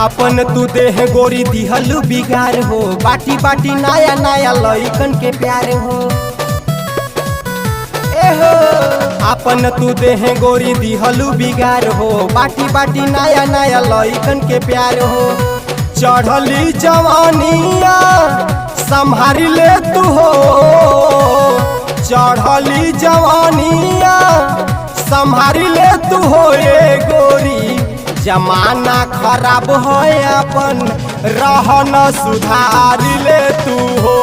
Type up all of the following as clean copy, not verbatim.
अपन तू देह गोरी दिहलू बिगार हो, बाटी बाटी नया नया लइकन के प्यार हो। एहो अपन तू देह गोरी दिहलू बिगार हो, बाटी बाटी नया नया लइकन के प्यार हो। चढ़ली जवानिया संभारी ले तू हो, चढ़ली जवानिया संभारी ले तू हो ये गोरी। जमाना खराब है अपन रहन सुधार ले तू हो,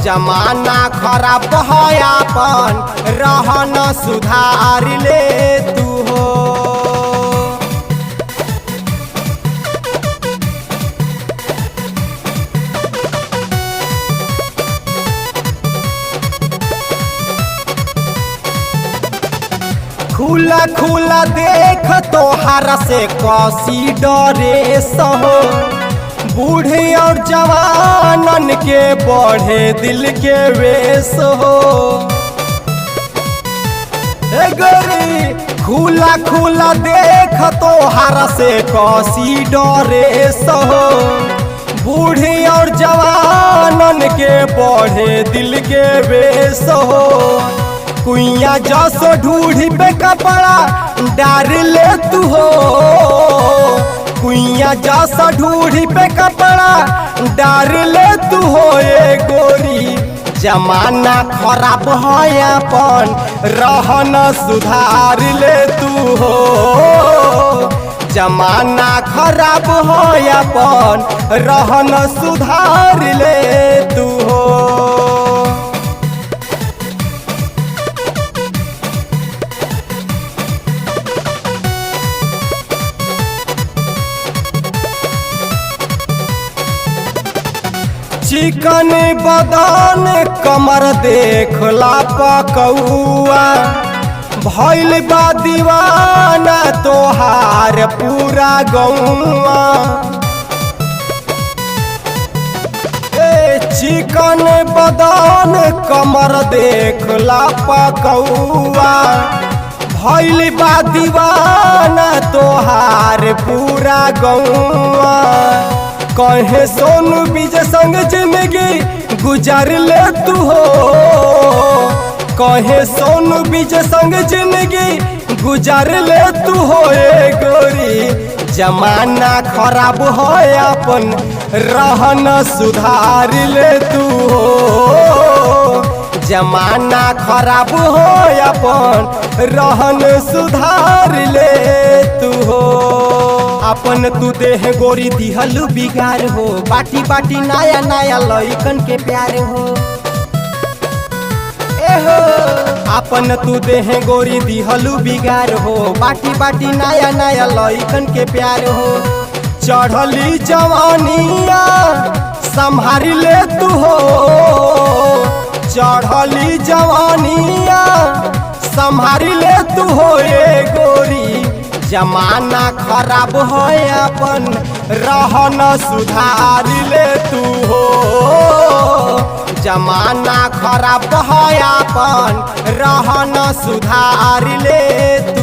जमाना खराब है अपन रहन सुधार ले तू हो। खुला खुला देख तोहार से कसी डरे सहो, बूढ़े और जवानन के बढ़े दिल के वेश हो। गोरी खुला खुला देख तोहार से कसी डरे सहो, बूढ़े और जवानन के बढ़े दिल के वेश हो। कुइया जसो ढूढ़ी पे कपड़ा डार ले तू हो, कुइया जसो ढूढ़ी पे कपड़ा डार ले तू हो ये गोरी। जमाना खराब है अपन रहन सुधार ले तू हो, जमाना खराब है अपन रहन सुधार ले तू हो। चिकन बदन कमर देखला पकौआ, भइल बा दीवाना तोहार पूरा गौआ। चिकन बदन कमर देखला पकौआ, भइल बा दीवाना तोहार पूरा गौआ। कहे सोनू विजय संग जिंदगी गुजार ले तू हो, कहे सोनू विजय संग जिंदगी गुजार ले तू हो ये गोरी। जमाना खराब है अपन रहन सुधार ले तू हो, जमाना खराब है अपन रहन सुधार ले तू हो। अपन तू देह गोरी दिहलू बिगार हो, बाटी बाटी नया नया लइकन के प्यार हो। एहो अपन तू देह गोरी दिहलू बिगार हो, बाटी बाटी नया नया लइकन के प्यार हो। चढ़ली जवानिया संभारी ले तू हो, चढ़ली जवानिया संभारी ले तू हो ये गोरी। जमाना खराब है अपन रहन सुधार ले तू हो, जमाना खराब है अपन रहन सुधार ले तू।